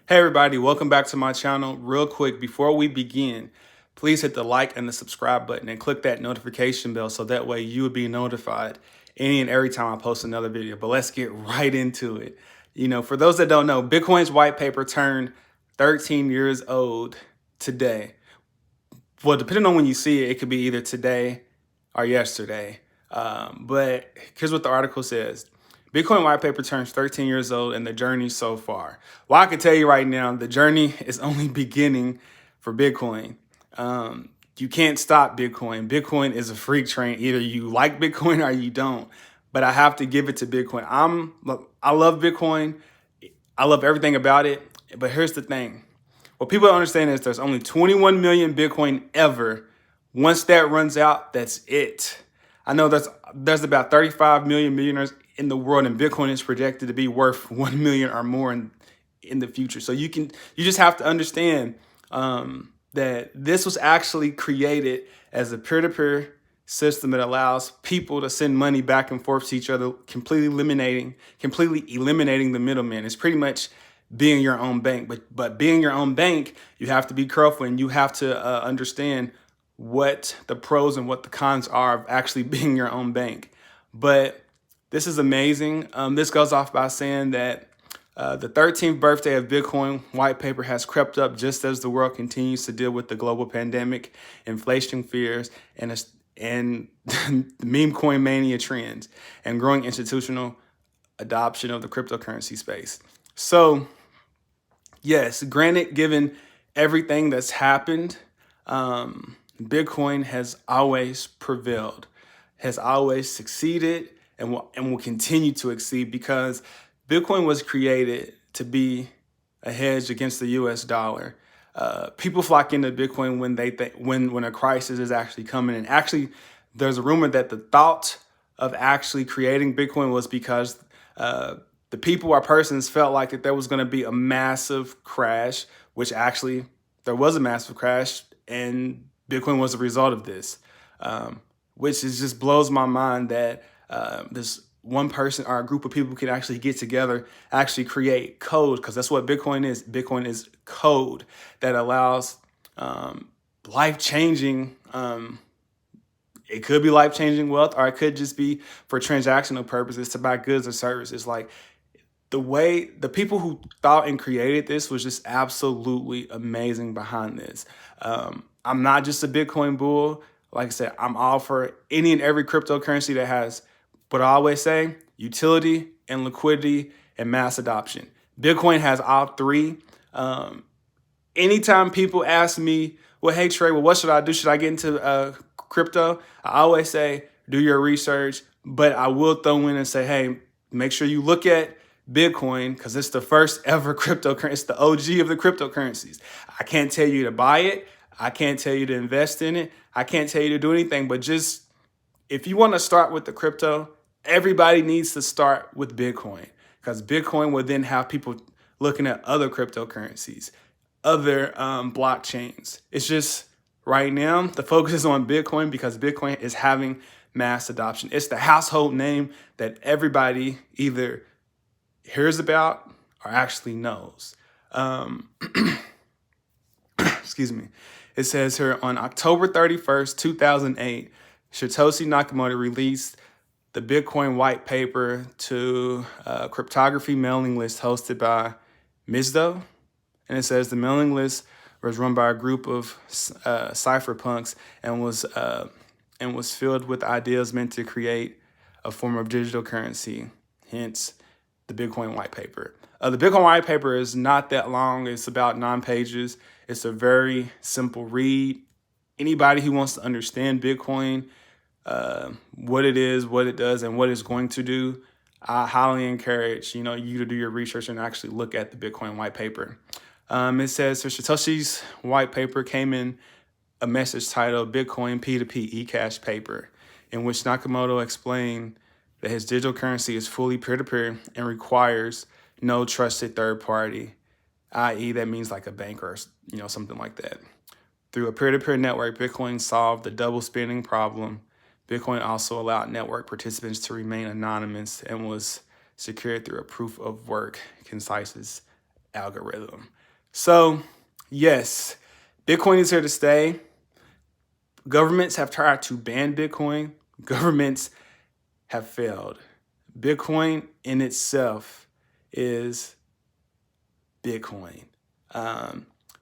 Hey everybody, welcome back to my channel. Real quick, before we begin, please hit the like and the subscribe button and click that notification bell so that way you will be notified any and every time I post another video. But let's get right into it. For those that don't know, Bitcoin's white paper turned 13 years old today. Well, depending on when you see it, it could be either today or yesterday. But here's what the article says. Bitcoin white paper turns 13 years old and the journey so far. Well, I can tell you right now, the journey is only beginning for Bitcoin. You can't stop Bitcoin. Bitcoin is a freak train. Either you like Bitcoin or you don't. But I have to give it to Bitcoin. I love Bitcoin. I love everything about it. But here's the thing. What people don't understand is there's only 21 million Bitcoin ever. Once that runs out, that's it. I know there's about 35 million millionaires in the world, and Bitcoin is projected to be worth 1 million or more in the future. So you just have to understand that this was actually created as a peer-to-peer system that allows people to send money back and forth to each other, completely eliminating the middleman. It's pretty much being your own bank, but being your own bank, you have to be careful and you have to understand what the pros and what the cons are of actually being your own bank. But this is amazing. This goes off by saying that the 13th birthday of Bitcoin white paper has crept up just as the world continues to deal with the global pandemic, inflation fears, and meme coin mania trends, and growing institutional adoption of the cryptocurrency space. So, yes, granted, given everything that's happened, Bitcoin has always prevailed, has always succeeded, and will continue to exceed because Bitcoin was created to be a hedge against the U.S. dollar. People flock into Bitcoin when they when a crisis is actually coming. And actually, there's a rumor that the thought of actually creating Bitcoin was because the people or persons felt like that there was going to be a massive crash, which actually there was a massive crash, and Bitcoin was a result of this, which just blows my mind that this one person or a group of people can actually get together, actually create code, because that's what Bitcoin is. Bitcoin is code that allows life-changing, it could be life-changing wealth, or it could just be for transactional purposes to buy goods or services. Like the people who thought and created this was just absolutely amazing behind this. I'm not just a Bitcoin bull. Like I said, I'm all for any and every cryptocurrency that has, but I always say, utility and liquidity and mass adoption. Bitcoin has all three. Anytime people ask me, well, hey, Trey, well, what should I do? Should I get into crypto? I always say, do your research, but I will throw in and say, hey, make sure you look at Bitcoin because it's the first ever cryptocurrency. It's the OG of the cryptocurrencies. I can't tell you to buy it. I can't tell you to invest in it. I can't tell you to do anything, but just if you want to start with the crypto, everybody needs to start with Bitcoin because Bitcoin will then have people looking at other cryptocurrencies, other blockchains. It's just right now, the focus is on Bitcoin because Bitcoin is having mass adoption. It's the household name that everybody either hears about or actually knows. Excuse me. It says here on October 31st, 2008, Satoshi Nakamoto released the Bitcoin white paper to a cryptography mailing list hosted by OlympusDAO. And it says the mailing list was run by a group of cypherpunks and was filled with ideas meant to create a form of digital currency, hence the Bitcoin white paper. The Bitcoin white paper is not that long. It's about 9 pages. It's a very simple read. Anybody who wants to understand Bitcoin, what it is, what it does, and what it's going to do, I highly encourage you to do your research and actually look at the Bitcoin white paper. It says so Satoshi's white paper came in a message titled Bitcoin P2P eCash paper, in which Nakamoto explained that his digital currency is fully peer-to-peer and requires no trusted third party, i.e. that means like a bank or something like that. Through a peer-to-peer network, Bitcoin solved the double spending problem. Bitcoin also allowed network participants to remain anonymous and was secured through a proof of work consensus algorithm. So yes, Bitcoin is here to stay. Governments have tried to ban Bitcoin. Governments have failed. Bitcoin in itself is Bitcoin.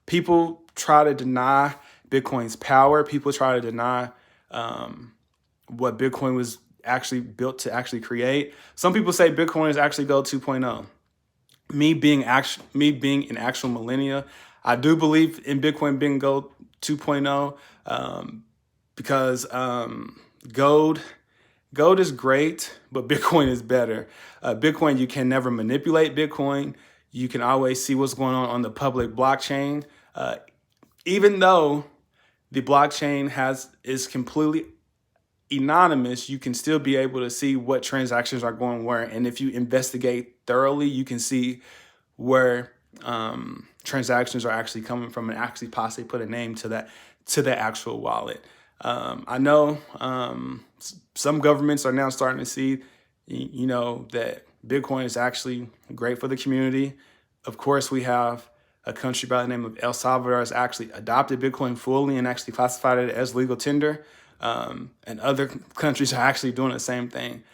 People try to deny Bitcoin's power. People try to deny what Bitcoin was actually built to actually create. Some people say Bitcoin is actually Go 2.0. Me being an actual millennia, I do believe in Bitcoin being Go 2.0 because gold is great, but Bitcoin is better. Bitcoin, you can never manipulate Bitcoin. You can always see what's going on the public blockchain. Even though the blockchain is completely anonymous, you can still be able to see what transactions are going where. And if you investigate thoroughly, you can see where transactions are actually coming from and actually possibly put a name to the actual wallet. I know some governments are now starting to see, that Bitcoin is actually great for the community. Of course, we have a country by the name of El Salvador has actually adopted Bitcoin fully and actually classified it as legal tender. And other countries are actually doing the same thing.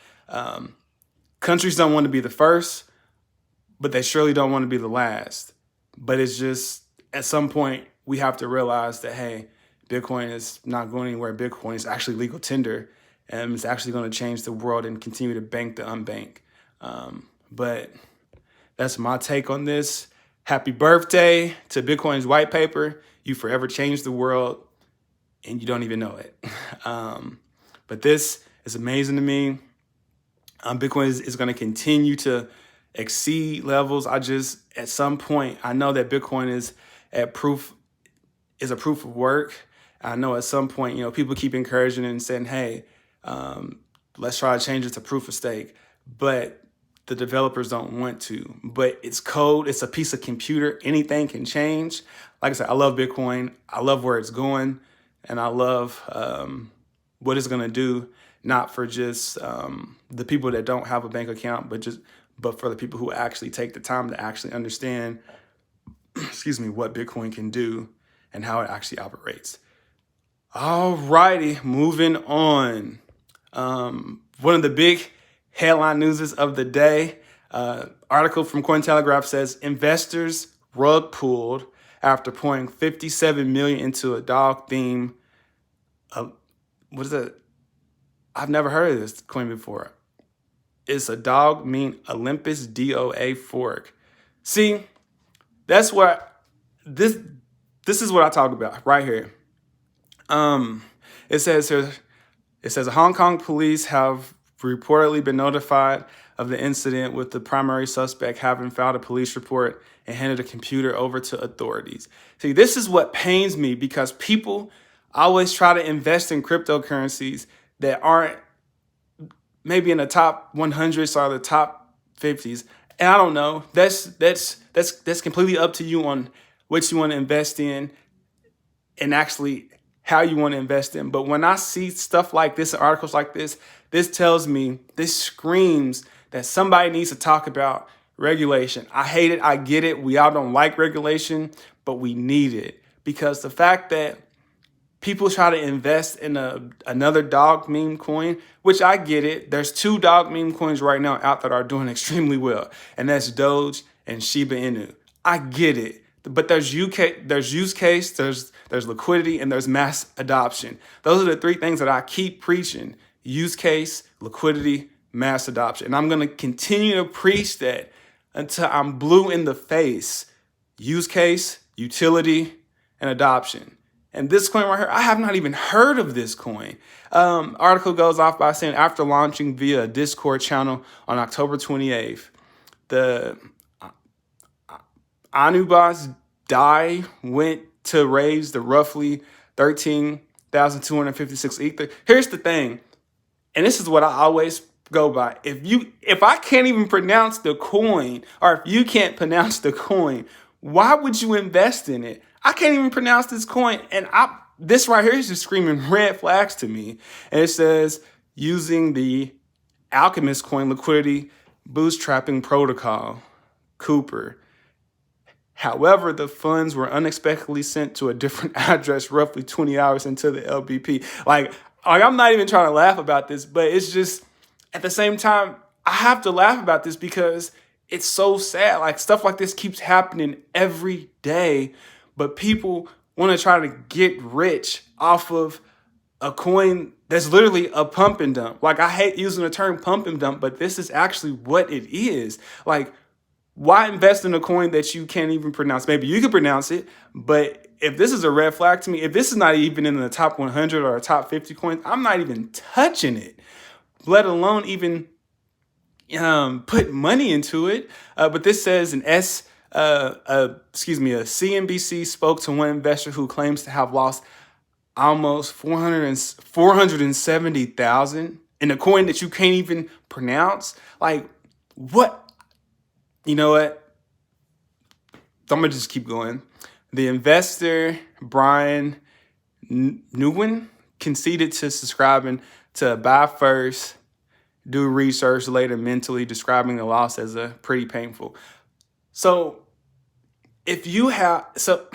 Countries don't want to be the first, but they surely don't want to be the last. But it's just, at some point, we have to realize that, hey, Bitcoin is not going anywhere. Bitcoin is actually legal tender, and it's actually going to change the world and continue to bank the unbanked. But that's my take on this. Happy birthday to Bitcoin's white paper. You forever changed the world, and you don't even know it. But this is amazing to me. Bitcoin is going to continue to exceed levels. At some point, I know that Bitcoin is a proof of work. I know at some point, people keep encouraging and saying, hey, let's try to change it to proof of stake. But the developers don't want to. But it's code. It's a piece of computer. Anything can change. Like I said, I love Bitcoin. I love where it's going. And I love what it's going to do, not for just the people that don't have a bank account, but for the people who actually take the time to actually understand, what Bitcoin can do and how it actually operates. All righty, moving on. One of the big headline newses of the day, article from Cointelegraph says investors rug pulled after pouring $57 million into a dog theme. What is it? I've never heard of this coin before. It's a dog mean OlympusDAO fork. See, that's what this is what I talk about right here. It says Hong Kong police have reportedly been notified of the incident, with the primary suspect having filed a police report and handed a computer over to authorities. See, this is what pains me, because people always try to invest in cryptocurrencies that aren't maybe in the top 100s or the top 50s. And I don't know. That's completely up to you on what you want to invest in and actually how you want to invest in. But when I see stuff like this, articles like this tells me, this screams that somebody needs to talk about regulation. I hate it. I get it. We all don't like regulation, but we need it, because the fact that people try to invest in another dog meme coin, which I get it. There's 2 dog meme coins right now out that are doing extremely well, and that's Doge and Shiba Inu. I get it. But there's use case, there's liquidity, and there's mass adoption. Those are the 3 things that I keep preaching: use case, liquidity, mass adoption. And I'm going to continue to preach that until I'm blue in the face. Use case, utility, and adoption. And this coin right here, I have not even heard of this coin. Article goes off by saying, after launching via a Discord channel on October 28th, the OlympusDAO went to raise the roughly 13,256 Ether. Here's the thing, and this is what I always go by. If I can't even pronounce the coin, or if you can't pronounce the coin, why would you invest in it? I can't even pronounce this coin, and this right here is just screaming red flags to me. And it says, using the Alchemist coin liquidity bootstrapping protocol, Cooper. However, the funds were unexpectedly sent to a different address roughly 20 hours into the LBP. Like I'm not even trying to laugh about this, but it's just at the same time, I have to laugh about this because it's so sad. Like stuff like this keeps happening every day, but people want to try to get rich off of a coin that's literally a pump and dump. Like I hate using the term pump and dump, but this is actually what it is. Like why invest in a coin that you can't even pronounce? Maybe you can pronounce it, but if this is a red flag to me, if this is not even in the top 100 or top 50 coins, I'm not even touching it, let alone even put money into it. But this says a CNBC spoke to one investor who claims to have lost almost 470,000 in a coin that you can't even pronounce. Like what? You know what? I'm going to just keep going. The investor, Brian Nguyen, conceded to subscribing to buy first, do research later mentally, describing the loss as a pretty painful. So if you have, so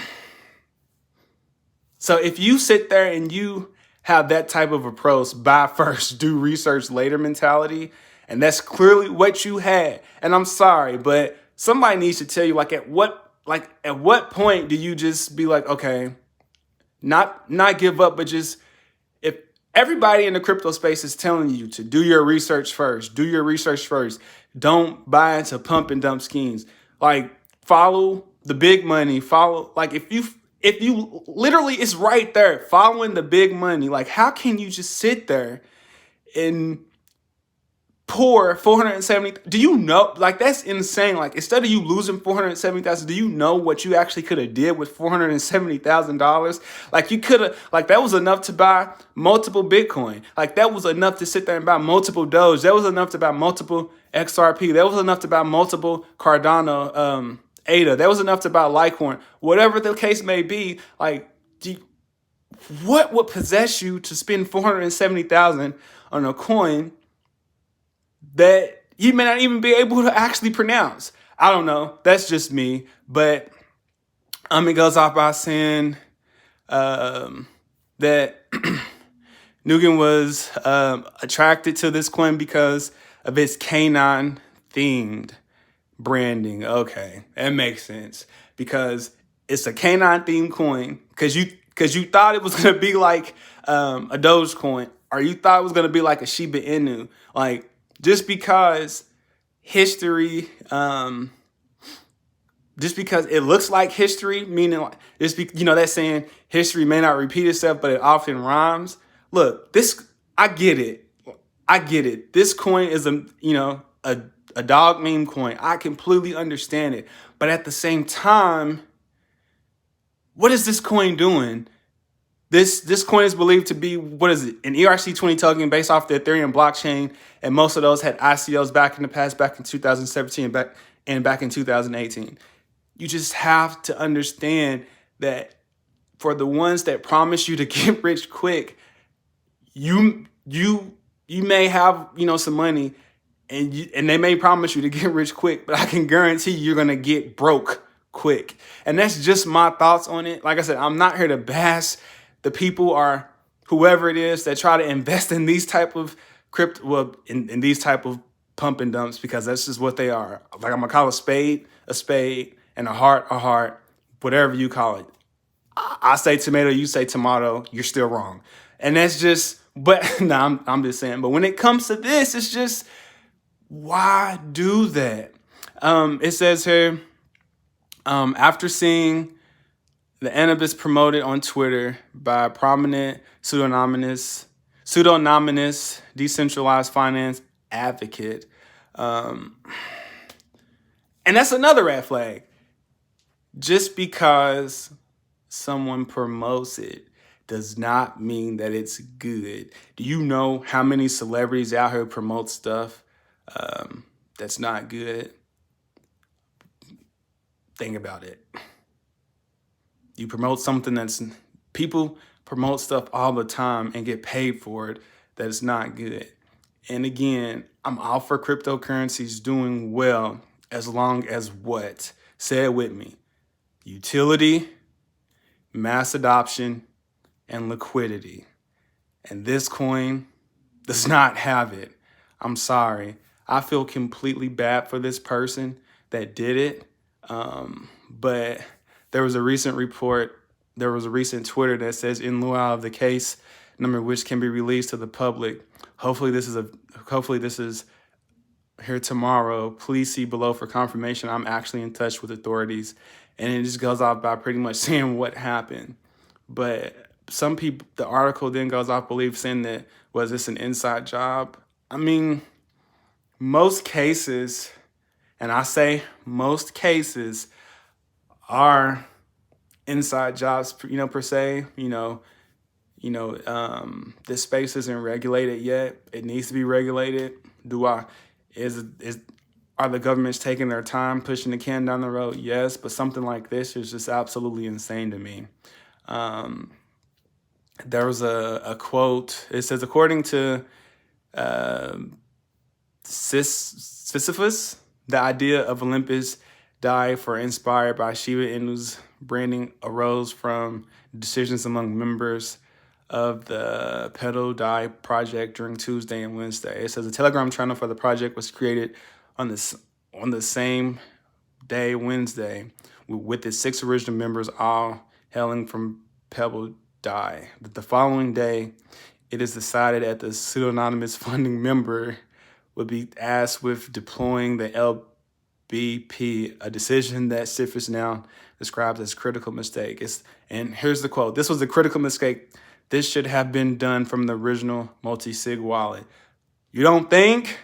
if you sit there and you have that type of approach, buy first, do research later mentality, and that's clearly what you had. And I'm sorry, but somebody needs to tell you, at what point do you just be like, okay, not give up, but just, if everybody in the crypto space is telling you to do your research first, don't buy into pump and dump schemes. Like follow the big money, if you literally, it's right there, following the big money. Like how can you just sit there and pour 470? Do you know, like that's insane. Like instead of you losing 470,000, do you know what you actually could have did with $470,000? Like you could have, like that was enough to buy multiple Bitcoin. Like that was enough to sit there and buy multiple Doge. That was enough to buy multiple XRP. That was enough to buy multiple Cardano, ADA. That was enough to buy Litecoin. Whatever the case may be, like what would possess you to spend 470,000 on a coin that you may not even be able to actually pronounce? I don't know. That's just me. But it goes off by saying that Nguyen was attracted to this coin because of its canine themed branding. Okay, that makes sense because it's a canine themed coin. Because you thought it was gonna be like a Dogecoin, or you thought it was gonna be like a Shiba Inu. Like just because history, just because it looks like history, meaning like that saying, history may not repeat itself, but it often rhymes. Look, I get it. This coin is a dog meme coin. I completely understand it. But at the same time, what is this coin doing? This coin is believed to be, what is it? An ERC20 token based off the Ethereum blockchain. And most of those had ICOs back in the past, back in 2017 and back in 2018. You just have to understand that for the ones that promise you to get rich quick, you may have, some money, and they may promise you to get rich quick, but I can guarantee you're going to get broke quick. And that's just my thoughts on it. Like I said, I'm not here to bash the people or whoever it is that try to invest in these type of crypto, in these type of pump and dumps, because that's just what they are. Like I'm going to call a spade, and a heart, whatever you call it. I say tomato, you say tomato, you're still wrong. And that's just, but no, I'm just saying. But when it comes to this, it's just, why do that? It says here, after seeing the Anubis promoted on Twitter by a prominent pseudonymous decentralized finance advocate. And that's another red flag. Just because someone promotes it does not mean that it's good. Do you know how many celebrities out here promote stuff that's not good? Think about it. You promote something people promote stuff all the time and get paid for it that is not good. And again, I'm all for cryptocurrencies doing well as long as what? Say it with me. utility, mass adoption, and liquidity. And this coin does not have it. I'm sorry. I feel completely bad for this person that did it. But there was a recent report, there was a recent Twitter that says, in lieu of the case number which can be released to the public, hopefully this is here tomorrow. Please see below for confirmation. I'm actually in touch with authorities. And it just goes off by pretty much saying what happened. But some people, the article then goes off, saying that, was this an inside job? I mean, most cases, and I say most cases, are inside jobs, per se. This space isn't regulated yet. It needs to be regulated. Are the governments taking their time, pushing the can down the road? Yes, but something like this is just absolutely insane to me. There was a quote. It says, according to Sisyphus, the idea of OlympusDAO for inspired by Shiba Inu's branding arose from decisions among members of the OlympusDAO project during Tuesday and Wednesday. It says a Telegram channel for the project was created on the same day, Wednesday, with its 6 original members all hailing from OlympusDAO. The following day, it is decided that the pseudonymous funding member would be asked with deploying the LBP, a decision that Sisyphus now describes as critical mistake. And here's the quote: "This was a critical mistake. This should have been done from the original multi-sig wallet." You don't think?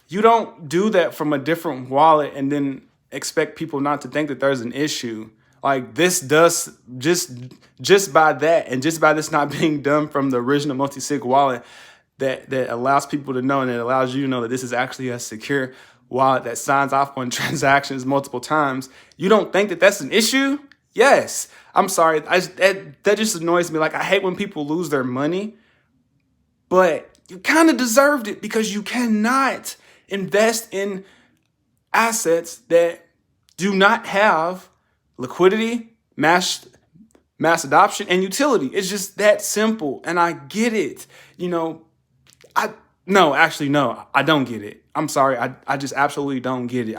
You don't do that from a different wallet and then expect people not to think that there's an issue. This does, just by that, and just by this not being done from the original multi-sig wallet, that allows people to know, and it allows you to know that this is actually a secure wallet that signs off on transactions multiple times. You don't think that that's an issue? Yes. I'm sorry. That just annoys me. I hate when people lose their money, but you kind of deserved it, because you cannot invest in assets that do not have liquidity, mass adoption, and utility. It's just that simple. And I get it. I don't get it. I'm sorry. I just absolutely don't get it.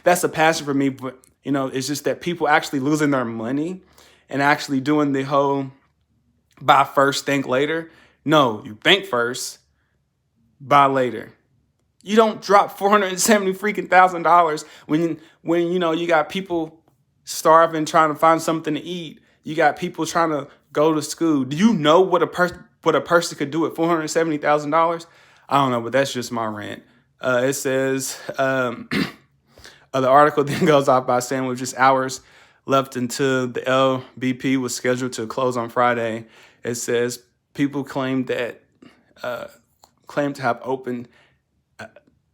That's a passion for me. But, it's just that people actually losing their money and actually doing the whole buy first, think later. No, you think first, buy later. You don't drop $470,000 when you got people starving, trying to find something to eat. You got people trying to go to school. Do you know what a person could do at $470,000? I don't know, but that's just my rant. It says, the article then goes off by saying, with just hours left until the LBP was scheduled to close on Friday, it says people claim to have opened.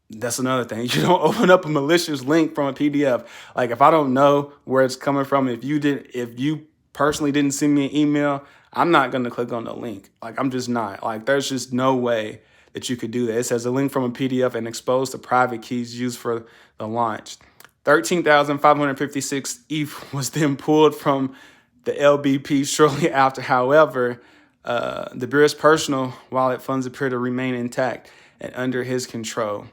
That's another thing. You don't open up a malicious link from a PDF. If I don't know where it's coming from, if you personally didn't send me an email, I'm not going to click on the link. I'm just not. There's just no way that you could do that. It says a link from a PDF and expose the private keys used for the launch. 13,556 ETH was then pulled from the LBP shortly after. However, the Bureau's personal wallet funds appear to remain intact and under his control.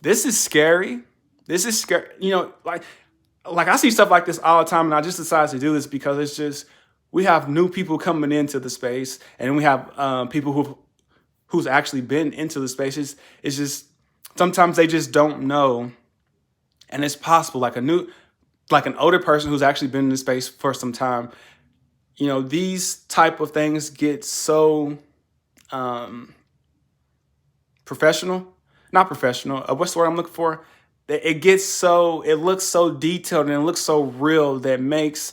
This is scary. This is scary. I see stuff like this all the time, and I just decided to do this because it's just, we have new people coming into the space, and we have people who's actually been into the space. It's just, sometimes they just don't know, and it's possible, an older person who's actually been in the space for some time, these type of things get so not professional. What's the word I'm looking for? It looks so detailed and it looks so real that makes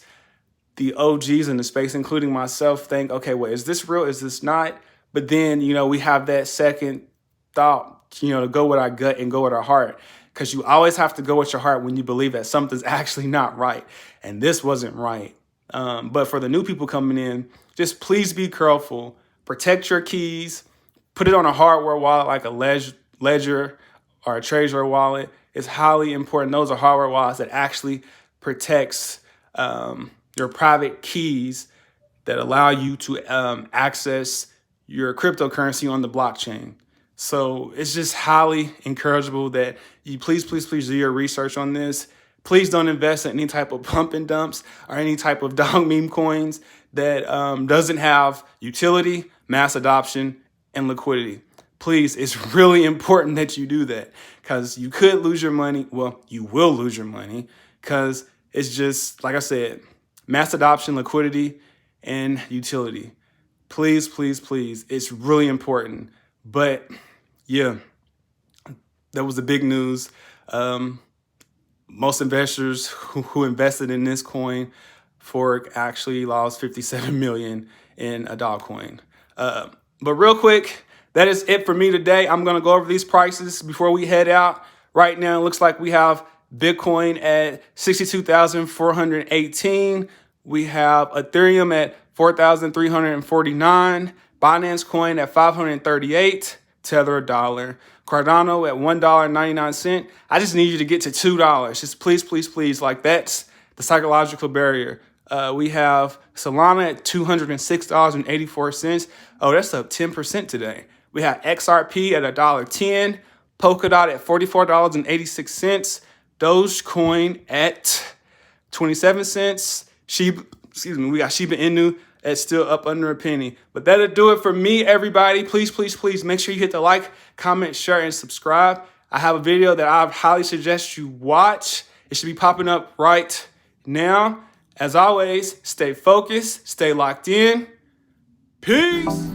the OGs in the space, including myself, think, okay, wait, is this real? Is this not? But then, we have that second thought, to go with our gut and go with our heart, because you always have to go with your heart when you believe that something's actually not right. And this wasn't right. But for the new people coming in, just please be careful. Protect your keys. Put it on a hardware wallet like a Ledger or a Trezor wallet. It's highly important. Those are hardware wallets that actually protects your private keys that allow you to access your cryptocurrency on the blockchain. So it's just highly encourageable that you please do your research on this. Please don't invest in any type of pump and dumps or any type of dog meme coins that doesn't have utility, mass adoption, and liquidity. Please, it's really important that you do that, because you could lose your money. Well, you will lose your money, because it's just, like I said, mass adoption, liquidity, and utility. Please, it's really important. But yeah, that was the big news. Most investors who invested in this coin, Fork, actually lost 57 million in a dog coin. But real quick, that is it for me today. I'm going to go over these prices before we head out. Right now, it looks like we have Bitcoin at 62,418. We have Ethereum at 4,349. Binance Coin at 538. Tether $1. Cardano at $1.99. I just need you to get to $2. Just please. Like, that's the psychological barrier. We have Solana at $206.84. Oh, that's up 10% today. We have XRP at $1.10. Polkadot at $44.86. Dogecoin at 27 cents. We got Shiba Inu at still up under a penny. But that'll do it for me, everybody. Please make sure you hit the like, comment, share, and subscribe. I have a video that I highly suggest you watch. It should be popping up right now. As always, stay focused, stay locked in. Peace.